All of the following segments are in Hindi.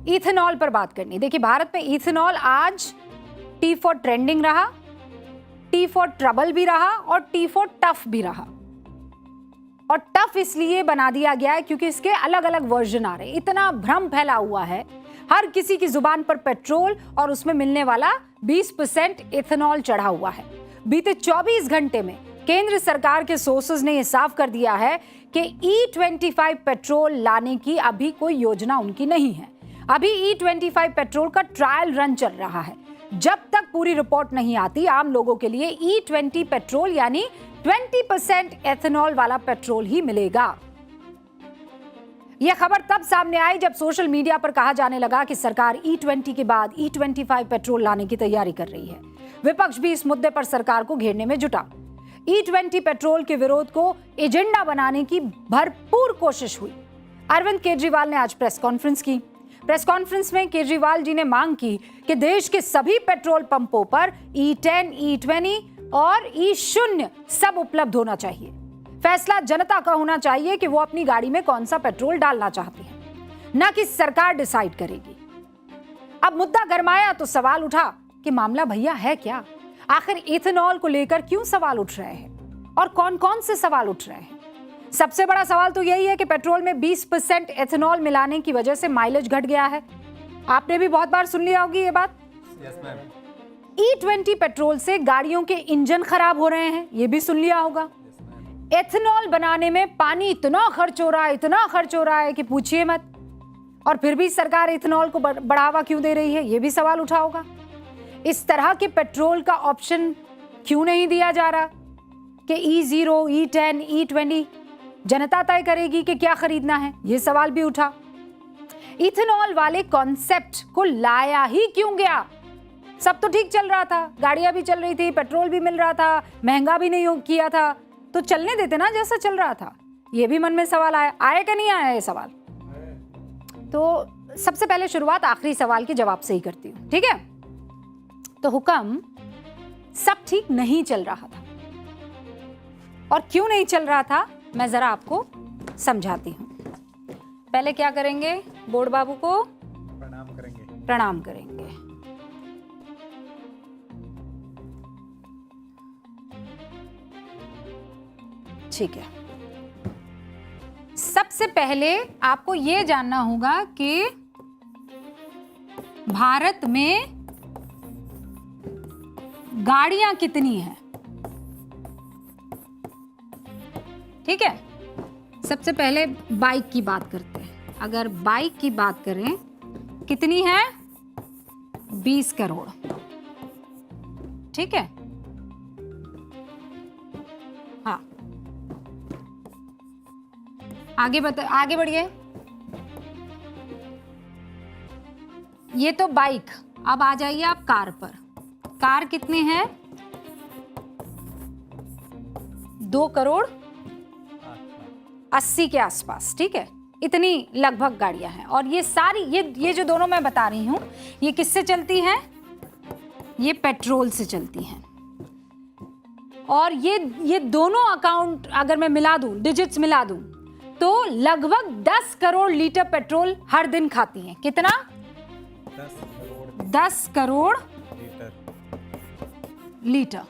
इथेनॉल पर बात करनी। देखिए, भारत में इथेनॉल आज टी फॉर ट्रेंडिंग रहा, टी फॉर ट्रबल भी रहा और टी फॉर टफ भी रहा। और टफ इसलिए बना दिया गया है क्योंकि इसके अलग अलग वर्जन आ रहे हैं। इतना भ्रम फैला हुआ है, हर किसी की जुबान पर पेट्रोल और उसमें मिलने वाला 20% इथेनॉल चढ़ा हुआ है। बीते 24 घंटे में केंद्र सरकार के सोर्सेज ने यह साफ कर दिया है कि E25 पेट्रोल लाने की अभी कोई योजना उनकी नहीं है। अभी E25 पेट्रोल का ट्रायल रन चल रहा है। जब तक पूरी रिपोर्ट नहीं आती, आम लोगों के लिए E20 पेट्रोल यानी 20% एथेनॉल वाला पेट्रोल ही मिलेगा। यह खबर तब सामने आई जब सोशल मीडिया पर कहा जाने लगा कि सरकार E20 के बाद E25 पेट्रोल लाने की तैयारी कर रही है। विपक्ष भी इस मुद्दे पर सरकार को घेरने में जुटा। E20 पेट्रोल के विरोध को एजेंडा बनाने की भरपूर कोशिश हुई। अरविंद केजरीवाल ने आज प्रेस कॉन्फ्रेंस की। प्रेस कॉन्फ्रेंस में केजरीवाल जी ने मांग की कि देश के सभी पेट्रोल पंपों पर E10, E20 और E0 सब उपलब्ध होना चाहिए। फैसला जनता का होना चाहिए कि वो अपनी गाड़ी में कौन सा पेट्रोल डालना चाहती है, न कि सरकार डिसाइड करेगी। अब मुद्दा गरमाया तो सवाल उठा कि मामला भैया है क्या? आखिर इथेनॉल को लेकर क्यों सवाल उठ रहे हैं और कौन कौन से सवाल उठ रहे हैं? सबसे बड़ा सवाल तो यही है कि पेट्रोल में 20% एथेनॉल मिलाने की वजह से माइलेज घट गया है। आपने भी बहुत बार सुन लिया होगी ये बात। Yes ma'am. E20 पेट्रोल से गाड़ियों के इंजन खराब हो रहे हैं, ये भी सुन लिया होगा। एथेनॉल बनाने में पानी इतना खर्च हो रहा है कि पूछिए मत। और फिर भी सरकार इथेनॉल को बढ़ावा क्यों दे रही है, ये भी सवाल उठा होगा। इस तरह के पेट्रोल का ऑप्शन क्यों नहीं दिया जा रहा कि E0, E10, E20 जनता तय करेगी कि क्या खरीदना है, ये सवाल भी उठा। इथेनॉल वाले कॉन्सेप्ट को लाया ही क्यों गया? सब तो ठीक चल रहा था, गाड़ियां भी चल रही थी, पेट्रोल भी मिल रहा था, महंगा भी नहीं किया था, तो चलने देते ना जैसा चल रहा था। ये भी मन में सवाल आया कि नहीं आया ये सवाल? तो सबसे पहले शुरुआत आखिरी सवाल के जवाब से ही करती हूँ, ठीक है? तो हुक्म सब ठीक नहीं चल रहा था, और क्यों नहीं चल रहा था मैं जरा आपको समझाती हूँ। पहले क्या करेंगे? बोर्ड बाबू को प्रणाम करेंगे। ठीक है, सबसे पहले आपको यह जानना होगा कि भारत में गाड़ियां कितनी हैं। ठीक है, सबसे पहले बाइक की बात करते हैं। अगर बाइक की बात करें, कितनी है? 20 करोड़। ठीक है, हाँ, आगे बढ़िए। ये तो बाइक। अब आ जाइए आप कार पर। कार कितनी है? 2 करोड़ 80 के आसपास। ठीक है, इतनी लगभग गाड़ियां हैं। और ये सारी ये जो दोनों मैं बता रही हूं, ये किससे चलती हैं? ये पेट्रोल से चलती हैं। और ये दोनों अकाउंट अगर मैं मिला दूं, डिजिट्स मिला दूं, तो लगभग 10 करोड़ लीटर पेट्रोल हर दिन खाती हैं। कितना? 10 करोड़ लीटर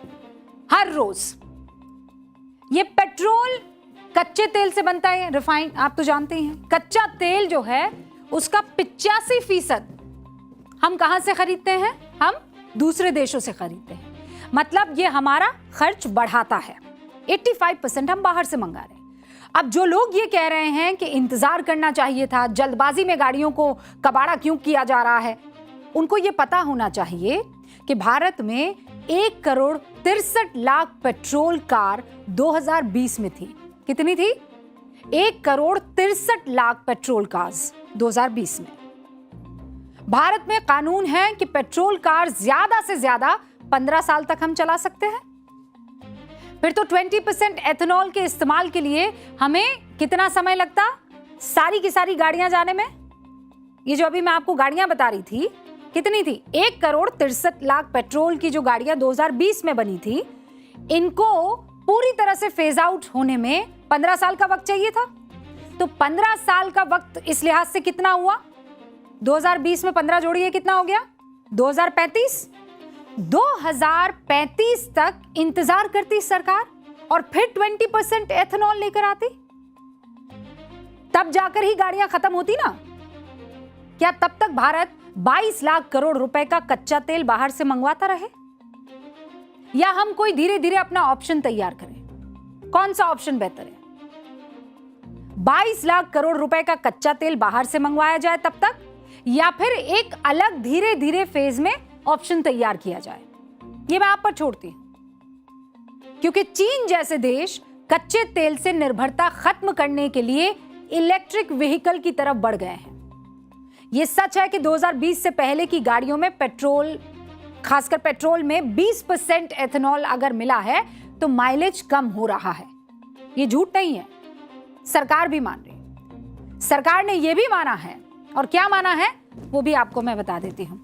हर रोज। ये पेट्रोल कच्चे तेल से बनता है, रिफाइंड, आप तो जानते हैं। कच्चा तेल जो है उसका 85% हम कहां से खरीदते हैं? हम दूसरे देशों से खरीदते हैं। मतलब ये हमारा खर्च बढ़ाता है। 85% हम बाहर से मंगा रहे हैं। अब जो लोग ये कह रहे हैं कि इंतजार करना चाहिए था, जल्दबाजी में गाड़ियों को कबाड़ा क्यों किया जा रहा है, उनको ये पता होना चाहिए कि भारत में 1 करोड़ 63 लाख पेट्रोल कार 2020 में थी। कितनी थी? 1 करोड़ 63 लाख पेट्रोल कार्स 2020 में। भारत में कानून है कि पेट्रोल कार ज्यादा से ज्यादा 15 साल तक हम चला सकते हैं। फिर तो 20% एथेनॉल के इस्तेमाल के लिए हमें कितना समय लगता सारी की सारी गाड़ियां जाने में? ये जो अभी मैं आपको गाड़ियां बता रही थी, कितनी थी? 1 करोड़ 63 लाख पेट्रोल की जो गाड़ियां 2020 में बनी थी, इनको पूरी तरह से फेज आउट होने में 15 साल का वक्त चाहिए था। तो 15 साल का वक्त इस लिहाज से कितना हुआ? 2020 में 15 जोड़िए कितना हो गया? 2035। 2035 तक इंतजार करती सरकार और फिर 20% एथेनॉल लेकर आती, तब जाकर ही गाड़ियां खत्म होती ना। क्या तब तक भारत 22 लाख करोड़ रुपए का कच्चा तेल बाहर से मंगवाता रहे? या हम कोई धीरे धीरे अपना ऑप्शन तैयार करें? कौन सा ऑप्शन बेहतर है? 22 लाख करोड़ रुपए का कच्चा तेल बाहर से मंगवाया जाए तब तक, या फिर एक अलग धीरे धीरे फेज में ऑप्शन तैयार किया जाए? ये मैं आप पर छोड़ती हूं, क्योंकि चीन जैसे देश कच्चे तेल से निर्भरता खत्म करने के लिए इलेक्ट्रिक व्हीकल की तरफ बढ़ गए हैं। यह सच है कि 2020 से पहले की गाड़ियों में पेट्रोल, खासकर पेट्रोल में 20% एथेनॉल अगर मिला है तो माइलेज कम हो रहा है। यह झूठ नहीं है, सरकार भी मान रही है। सरकार ने यह भी माना है, और क्या माना है वो भी आपको मैं बता देती हूं।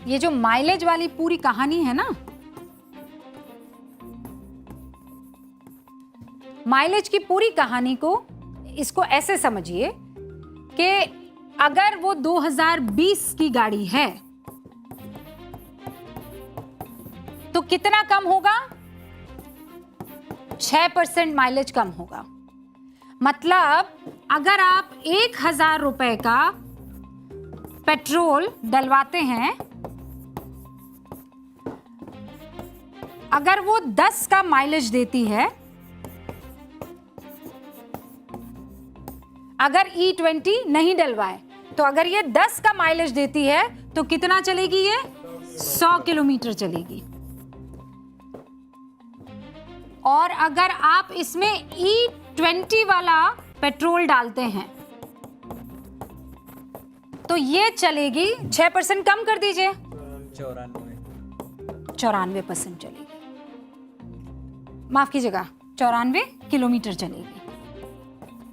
ये जो माइलेज वाली पूरी कहानी है ना, माइलेज की पूरी कहानी को, इसको ऐसे समझिए कि अगर वो 2020 की गाड़ी है तो कितना कम होगा? 6% माइलेज कम होगा। मतलब अगर आप 1000 रुपए का पेट्रोल डलवाते हैं, अगर वो 10 का माइलेज देती है, अगर E20 नहीं डलवाए तो अगर ये 10 का माइलेज देती है तो कितना चलेगी? ये 100 किलोमीटर चलेगी। और अगर आप इसमें E20 वाला पेट्रोल डालते हैं तो ये चलेगी, 6% कम कर दीजिए, 94% चलेगी। माफ कीजिएगा, 94 किलोमीटर चलेगी,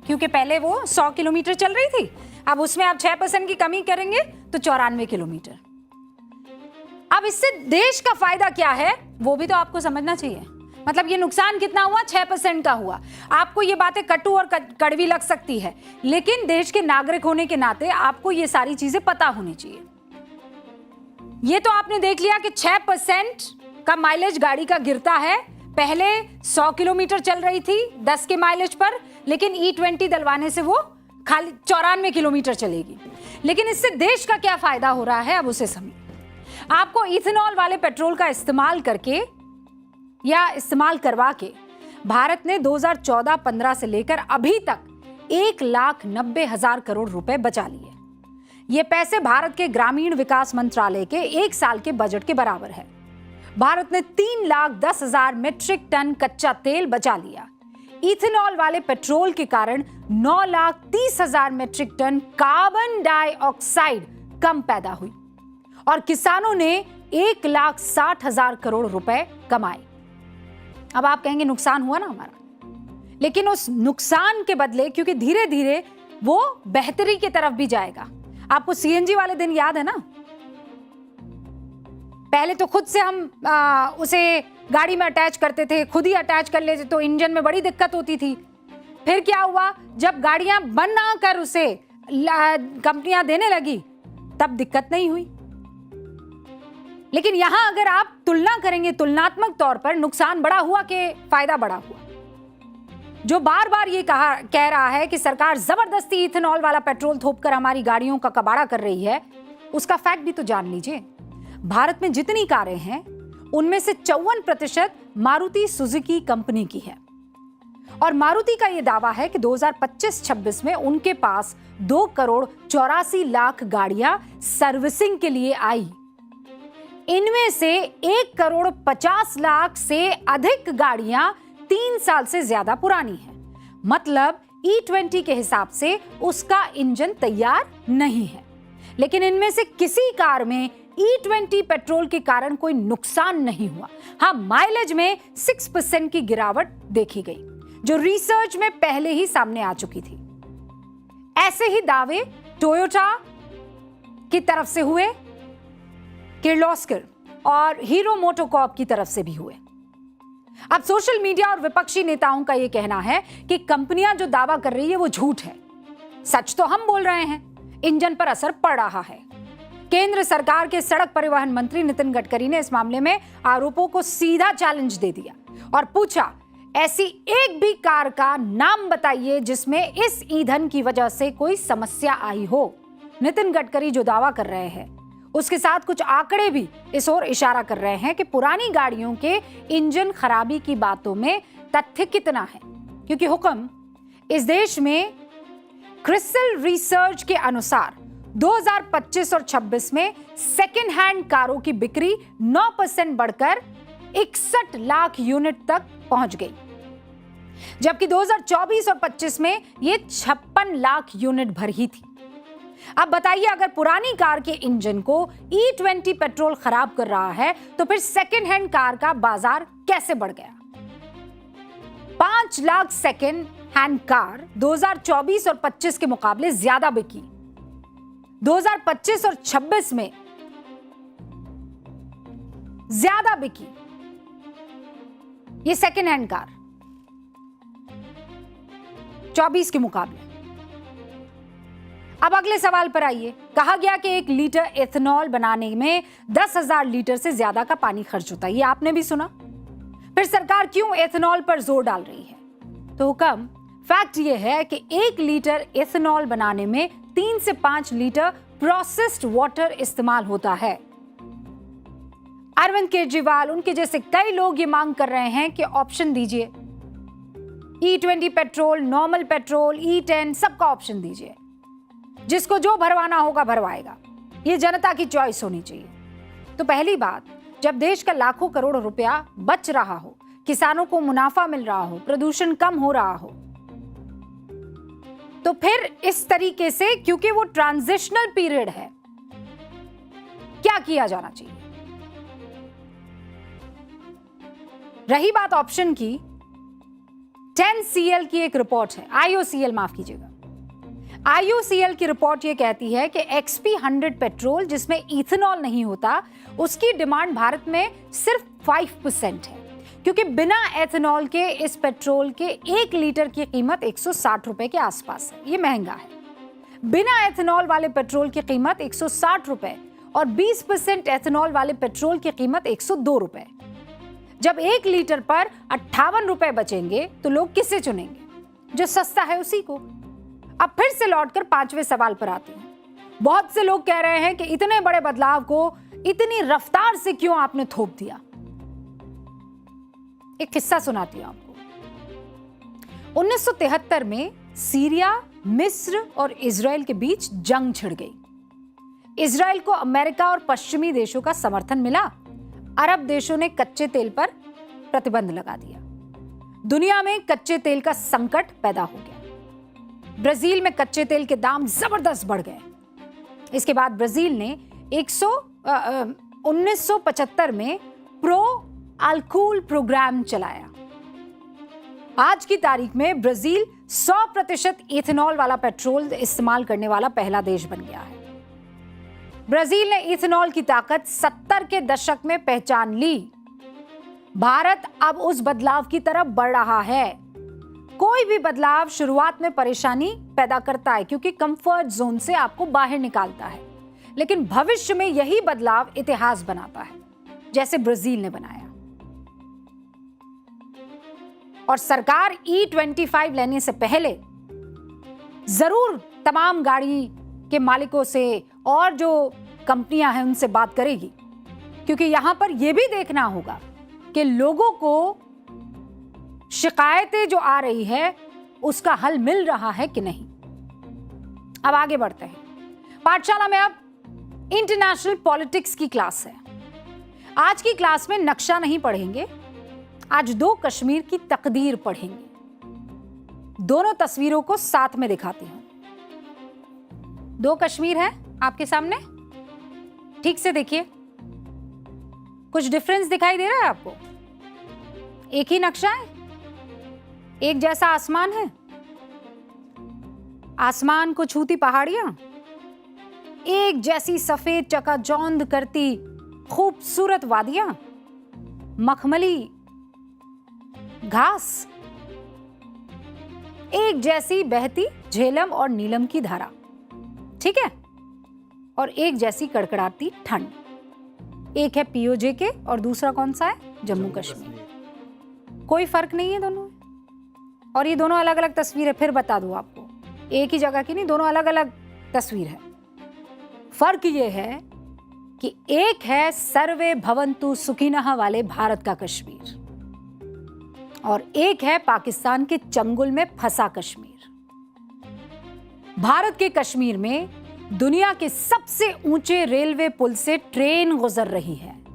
क्योंकि पहले वो 100 किलोमीटर चल रही थी, अब उसमें आप 6% की कमी करेंगे तो 94 किलोमीटर। अब इससे देश का फायदा क्या है वो भी तो आपको समझना चाहिए। मतलब ये नुकसान कितना हुआ? 6% का हुआ। आपको ये बातें कटु और कड़वी लग सकती है, लेकिन देश के नागरिक होने के नाते आपको ये सारी चीजें पता होनी चाहिए। ये तो आपने देख लिया कि 6% का माइलेज गाड़ी का गिरता है। पहले 100 किलोमीटर चल रही थी 10 के माइलेज पर, लेकिन E20 डलवाने से वो खाली 94 किलोमीटर चलेगी। लेकिन इससे देश का क्या फायदा हो रहा है, अब उसे समझिए। आपको इथेनॉल वाले पेट्रोल का इस्तेमाल करके या इस्तेमाल करवा के भारत ने 2014-15 से लेकर अभी तक 1,90,000 करोड़ रुपए बचा लिए। ये पैसे भारत के ग्रामीण विकास मंत्रालय के एक साल के बजट के बराबर है। भारत ने 3,10,000 मीट्रिक टन कच्चा तेल बचा लिया। इथेनॉल वाले पेट्रोल के कारण 9,30,000 मीट्रिक टन कार्बन डाइऑक्साइड कम पैदा हुई और किसानों ने 1,60,000 करोड़ रुपए कमाए। अब आप कहेंगे नुकसान हुआ ना हमारा, लेकिन उस नुकसान के बदले, क्योंकि धीरे धीरे वो बेहतरी की तरफ भी जाएगा। आपको सीएनजी वाले दिन याद है ना? पहले तो खुद से हम उसे गाड़ी में अटैच करते थे, खुद ही अटैच कर लेते तो इंजन में बड़ी दिक्कत होती थी। फिर क्या हुआ, जब गाड़ियां बना कर उसे कंपनियां देने लगी तब दिक्कत नहीं हुई। लेकिन यहां अगर आप तुलना करेंगे, तुलनात्मक तौर पर नुकसान बड़ा हुआ कि फायदा बड़ा हुआ? जो बार बार ये कह रहा है कि सरकार जबरदस्ती इथेनॉल वाला पेट्रोल थोपकर हमारी गाड़ियों का कबाड़ा कर रही है, उसका फैक्ट भी तो जान लीजिए। भारत में जितनी कारें हैं उनमें से 54% मारुति सुजुकी कंपनी की है। और मारुति का यह दावा है कि 2025-26 में उनके पास 2,84,00,000 गाड़ियां सर्विसिंग के लिए आई। इनमें से 1,50,00,000 से अधिक गाड़ियां 3 साल से ज्यादा पुरानी है। मतलब E20 के हिसाब से उसका इंजन तैयार नहीं है। लेकिन इनमें से किसी कार में E20 पेट्रोल के कारण कोई नुकसान नहीं हुआ। हाँ, माइलेज में 6% की गिरावट देखी गई, जो रिसर्च में पहले ही सामने आ चुकी थी। ऐसे ही दावे टोयोटा की तरफ से हुए, किर्लोस्कर और हीरो मोटोकॉर्प की तरफ से भी हुए। अब सोशल मीडिया और विपक्षी नेताओं का यह कहना है कि कंपनियां जो दावा कर रही है वो झूठ है। सच तो हम बोल रहे हैं, इंजन पर असर पड़ रहा है। केंद्र सरकार के सड़क परिवहन मंत्री नितिन गडकरी ने इस मामले में आरोपों को सीधा चैलेंज दे दिया और पूछा, ऐसी एक भी कार का नाम बताइए जिसमें इस ईंधन की वजह से कोई समस्या आई हो। नितिन गडकरी जो दावा कर रहे हैं उसके साथ कुछ आंकड़े भी इस ओर इशारा कर रहे हैं कि पुरानी गाड़ियों के इंजन खराबी की बातों में तथ्य कितना है, क्योंकि हुक्म इस देश में क्रिस्टल रिसर्च के अनुसार 2025 और 26 में सेकेंड हैंड कारों की बिक्री 9% बढ़कर 61 लाख यूनिट तक पहुंच गई, जबकि 2024 और 25 में ये 56 लाख यूनिट भर ही थी। अब बताइए, अगर पुरानी कार के इंजन को E20 पेट्रोल खराब कर रहा है तो फिर सेकेंड हैंड कार का बाजार कैसे बढ़ गया? 5 लाख सेकेंड हैंड कार 2024 और 25 के मुकाबले ज्यादा बिकी। 2025 और 26 में ज्यादा बिकी ये सेकेंड हैंड कार 24 के मुकाबले। अब अगले सवाल पर आइए। कहा गया कि 1 लीटर एथेनॉल बनाने में 10,000 लीटर से ज्यादा का पानी खर्च होता है। ये आपने भी सुना। फिर सरकार क्यों एथेनॉल पर जोर डाल रही है? तो हुक्म फैक्ट ये है कि 1 लीटर एथेनॉल बनाने में 3 से 5 लीटर प्रोसेस्ड वाटर इस्तेमाल होता है। अरविंद केजरीवाल, उनके जैसे कई लोग ये मांग कर रहे हैं कि ऑप्शन दीजिए, E20 petrol, normal petrol, E10 सबका ऑप्शन दीजिए, जिसको जो भरवाना होगा भरवाएगा। ये जनता की चॉइस होनी चाहिए। तो पहली बात, जब देश का लाखों करोड़ रुपया बच रहा हो, किसानों को मुनाफा मिल रहा हो, प्रदूषण कम हो रहा हो, तो फिर इस तरीके से, क्योंकि वो ट्रांजिशनल पीरियड है, क्या किया जाना चाहिए? रही बात ऑप्शन की, 10CL की एक रिपोर्ट है, IOCL माफ कीजिएगा, IOCL की रिपोर्ट ये कहती है कि XP100 पेट्रोल जिसमें इथेनॉल नहीं होता, उसकी डिमांड भारत में सिर्फ 5% है, क्योंकि बिना एथेनॉल के इस पेट्रोल के 1 लीटर की कीमत 160 रुपए के आसपास है। ये महंगा है। बिना एथेनॉल वाले पेट्रोल की कीमत 160 रुपए और 20% एथेनॉल वाले पेट्रोल की कीमत 102 रुपए। जब 1 लीटर पर 58 रुपए बचेंगे तो लोग किसे चुनेंगे? जो सस्ता है उसी को। अब फिर से लौटकर 5वें सवाल पर आते हैं। बहुत से लोग कह रहे हैं कि इतने बड़े बदलाव को इतनी रफ्तार से क्यों आपने थोप दिया? एक किस्सा सुनाती हूं आपको। 1973 में सीरिया, मिस्र और इजराइल के बीच जंग छिड़ गई। इजराइल को अमेरिका और पश्चिमी देशों का समर्थन मिला। अरब देशों ने कच्चे तेल पर प्रतिबंध लगा दिया। दुनिया में कच्चे तेल का संकट पैदा हो गया। ब्राजील में कच्चे तेल के दाम जबरदस्त बढ़ गए। इसके बाद ब्राजील ने 1975 में प्रो अल्कूल प्रोग्राम चलाया। आज की तारीख में ब्राजील 100% इथेनॉल वाला पेट्रोल इस्तेमाल करने वाला पहला देश बन गया है। ब्राजील ने इथेनॉल की ताकत 70 के दशक में पहचान ली। भारत अब उस बदलाव की तरफ बढ़ रहा है। कोई भी बदलाव शुरुआत में परेशानी पैदा करता है, क्योंकि कंफर्ट जोन से आपको बाहर निकालता है, लेकिन भविष्य में यही बदलाव इतिहास बनाता है, जैसे ब्राजील ने बनाया। और सरकार E25 लेने से पहले जरूर तमाम गाड़ी के मालिकों से और जो कंपनियां हैं उनसे बात करेगी, क्योंकि यहां पर यह भी देखना होगा कि लोगों को शिकायतें जो आ रही है उसका हल मिल रहा है कि नहीं। अब आगे बढ़ते हैं। पाठशाला में अब इंटरनेशनल पॉलिटिक्स की क्लास है। आज की क्लास में नक्शा नहीं पढ़ेंगे, आज 2 कश्मीर की तकदीर पढ़ेंगे। दोनों तस्वीरों को साथ में दिखाती हूं। 2 कश्मीर है आपके सामने, ठीक से देखिए। कुछ डिफरेंस दिखाई दे रहा है आपको? एक ही नक्शा है, एक जैसा आसमान है, आसमान को छूती पहाड़ियां, एक जैसी सफेद चकाचौंध करती खूबसूरत वादियां, मखमली घास, एक जैसी बहती झेलम और नीलम की धारा, ठीक है, और एक जैसी कड़कड़ाती ठंड। एक है पीओजे के और दूसरा कौन सा है, जम्मू कश्मीर। कोई फर्क नहीं है दोनों में। और ये दोनों अलग अलग तस्वीर है, फिर बता दूं आपको, एक ही जगह की नहीं, दोनों अलग अलग तस्वीर है। फर्क ये है कि एक है सर्वे भवन्तु सुखिनः वाले भारत का कश्मीर और एक है पाकिस्तान के चंगुल में फंसा कश्मीर। भारत के कश्मीर में दुनिया के सबसे ऊंचे रेलवे पुल से ट्रेन गुजर रही है।